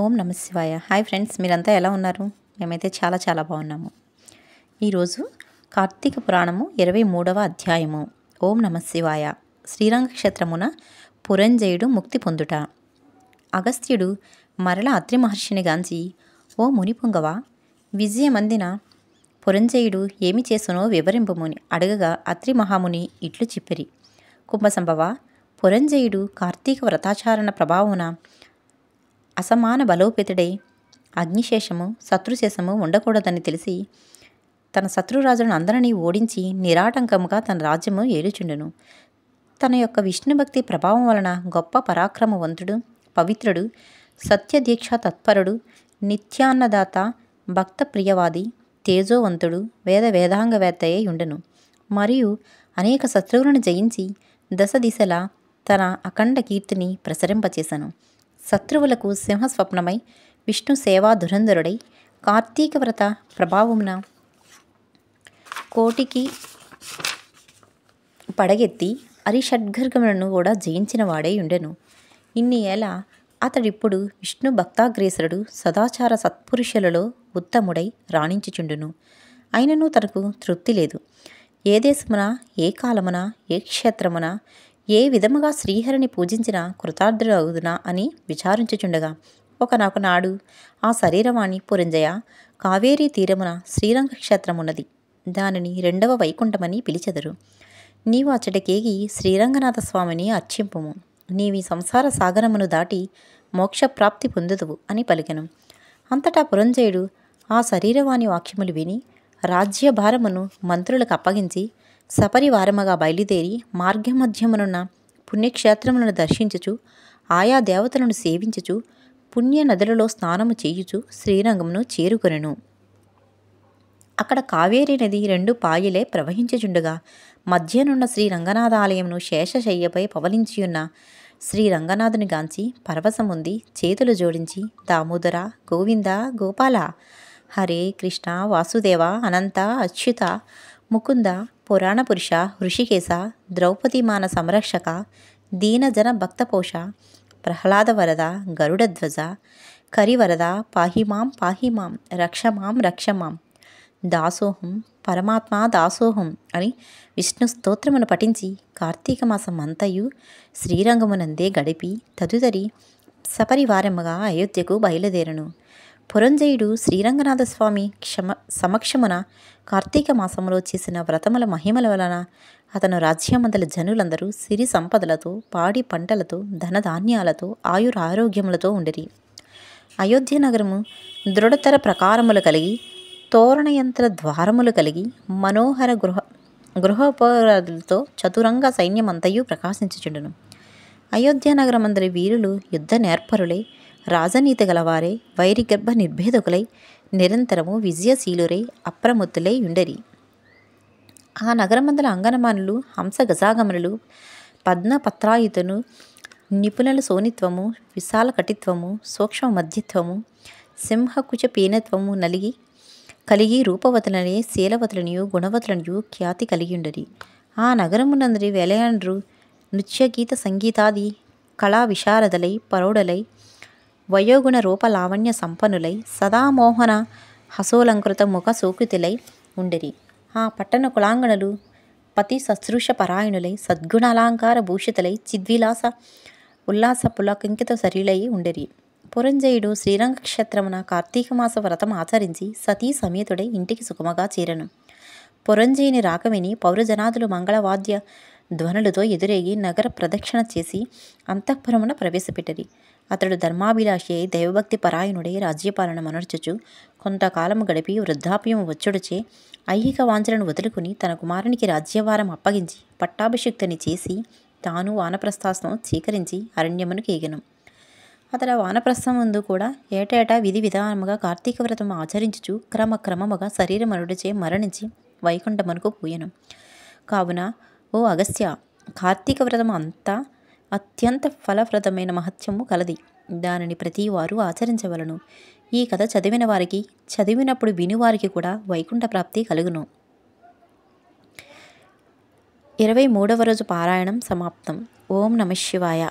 ఓం నమ శివాయ. Hi friends, మీరంతా ఎలా ఉన్నారు? మేమైతే చాలా చాలా బాగున్నాము. ఈరోజు కార్తీక పురాణము 23వ అధ్యాయము. ఓం నమ శివాయ. శ్రీరంగ క్షేత్రమున పురంజయుడు ముక్తి పొందుట. అగస్త్యుడు మరల అత్రి మహర్షిని గాంచి, ఓ మునిపుంగవ, విజయమందిన పురంజయుడు ఏమి చేసునో వివరింపముని అడగగా అత్రి మహాముని ఇట్లు చెప్పిరి. కుంభసంభవ, పురంజయుడు కార్తీక వ్రతాచారణ ప్రభావమున అసమాన బలోపేతుడై అగ్నిశేషము శత్రుశేషము ఉండకూడదని తెలిసి తన శత్రురాజులను అందరినీ ఓడించి నిరాటంకముగా తన రాజ్యము ఏలుచుండును. తన యొక్క విష్ణుభక్తి ప్రభావం వలన గొప్ప పరాక్రమవంతుడు, పవిత్రుడు, సత్యదీక్ష తత్పరుడు, నిత్యాన్నదాత, భక్త ప్రియవాది, తేజోవంతుడు, వేదాంగవేత్తయే ఉండెను. మరియు అనేక శత్రువులను జయించి దశ దిశలా తన అఖండ కీర్తిని ప్రసరింపచేశాను. శత్రువులకు సింహస్వప్నమై విష్ణు సేవా ధురంధరుడై కార్తీక వ్రత ప్రభావమున కోటికి పడగెత్తి అరిషడ్గర్గములను కూడా జయించిన వాడై ఉండెను. ఇన్ని ఏళ అతడిప్పుడు విష్ణు భక్తాగ్రేసరుడు, సదాచార సత్పురుషులలో ఉత్తముడై రాణించుచుండును. అయినను తనకు తృప్తి లేదు. ఏ దేశమున, ఏ కాలమున, ఏ క్షేత్రమున, ఏ విధముగా శ్రీహరిని పూజించిన కృతార్థుడగుదునా అని విచారించుచుండగా ఒకనాడు ఆ శరీరవాణి, పురంజయ, కావేరీ తీరమున శ్రీరంగ క్షేత్రమున్నది. దానిని 2వ వైకుంఠమని పిలిచెదరు. నీవు అచ్చటికేగి శ్రీరంగనాథ స్వామిని అర్చింపుము. నీవి సంసార సాగరమును దాటి మోక్షప్రాప్తి పొందుదువు అని పలికెను. అంతటా పురంజయుడు ఆ శరీరవాణి వాక్యములు విని రాజ్యభారమును మంత్రులకు అప్పగించి సపరివారముగా బయలుదేరి మార్గమధ్యమునున్న పుణ్యక్షేత్రములను దర్శించుచు, ఆయా దేవతలను సేవించుచు, పుణ్య నదులలో స్నానము చేయుచు శ్రీరంగమును చేరుకొనెను. అక్కడ కావేరీ నది 2 పాయలే ప్రవహించుచుండగా మధ్యనున్న శ్రీరంగనాథాలయమును శేషశయ్యపై పవలించియున్న శ్రీరంగనాథుని గాంచి పరవశముంది చేతులు జోడించి, దామోదర, గోవింద, గోపాల, హరే కృష్ణ, వాసుదేవ, అనంత, అచ్యుత, ముకుంద, పురాణ పురుష, హృషికేశ, ద్రౌపదీమాన సంరక్షక, దీనజన భక్తపోష, ప్రహ్లాద వరద, గరుడధ్వజ, కరివరద, పాహిమాం పాహిమాం, రక్షమాం రక్షమాం, దాసోహం, పరమాత్మ దాసోహం అని విష్ణు స్తోత్రమును పఠించి కార్తీక మాసం అంతయు శ్రీరంగమునందే గడిపి తదుతరి సపరివారముగా అయోధ్యకు బయలుదేరను. పురంజయుడు శ్రీరంగనాథ స్వామి సమక్షమున కార్తీక మాసములో చేసిన వ్రతముల మహిమల వలన అతను రాజ్యమందల జనులందరూ సిరి సంపదలతో, పాడి పంటలతో, ధనధాన్యాలతో, ఆయురారోగ్యములతో ఉండిరి. అయోధ్య నగరము దృఢతర ప్రకారములు కలిగి, తోరణయంత్ర ద్వారములు కలిగి, మనోహర గృహోపరాదులతో చతురంగ సైన్యమంతయు ప్రకాశించుచుండును. అయోధ్య నగరమందరి వీరులు యుద్ధ నేర్పరులై, రాజనీతి గలవారే, వైరిగర్భ నిర్భేదకులై, నిరంతరము విజయశీలురై, అప్రమత్తులై ఉండరి. ఆ నగరమందల అంగనమానులు, హంస గజాగమనులు, పద్మపత్రాయుతను, నిపుణుల సోనిత్వము, విశాల కటిత్వము, సూక్ష్మ మధ్యత్వము, సింహకుచ పీనత్వము కలిగి రూపవతులనే, శీలవతులనియు, గుణవతులనియు ఖ్యాతి కలిగిండరి. ఆ నగరమునందరి వెలయండ్రు నృత్యగీత సంగీతాది కళా విశారదలై, పరౌడలై, వయోగుణ రూప లావణ్య సంపన్నులై, సదామోహన హసోలంకృత ముఖ సోకుతులై ఉండిరి. ఆ పట్టణ కులాంగణులు పతి శుశ్రూష పరాయణులై, సద్గుణాలంకార భూషితులై, చిద్విలాస ఉల్లాస పులకింకిత శరీరై ఉండిరి. పురంజయుడు శ్రీరంగ క్షేత్రమున కార్తీక మాస వ్రతం ఆచరించి సతీ సమేతుడై ఇంటికి సుఖముగా చేరను. పురంజయుని రాక విని పౌరజనాదులు మంగళవాద్య ధ్వనులతో ఎదురేగి నగర ప్రదక్షిణ చేసి అంతఃపురమున ప్రవేశపెట్టరి. అతడు ధర్మాభిలాషి అయి దైవభక్తి పరాయణుడై రాజ్యపాలన మనర్చుచు కొంతకాలము గడిపి వృద్ధాప్యము వచ్చుడుచే ఐహిక వాంఛలను వదులుకుని తన కుమారునికి రాజ్యభారం అప్పగించి పట్టాభిషిక్తుని చేసి తాను వానప్రస్థాశ్రమం స్వీకరించి అరణ్యమును కేగెను. అతడు వానప్రస్థం ముందు కూడా ఏటేటా విధి విధానముగా కార్తీక వ్రతం ఆచరించుచు క్రమక్రమముగా శరీరమనుడిచే మరణించి వైకుంఠమునకు పోయెను. కావున ఓ అగస్త్య, కార్తీక వ్రతం అంతా అత్యంత ఫలప్రదమైన మహత్యము కలది. దానిని ప్రతివారు ఆచరించవలను. ఈ కథ చదివిన వారికి, చదివినప్పుడు వినువారికి కూడా వైకుంఠ ప్రాప్తి కలుగును. 23వ రోజు పారాయణం సమాప్తం. ఓం నమ శివాయ.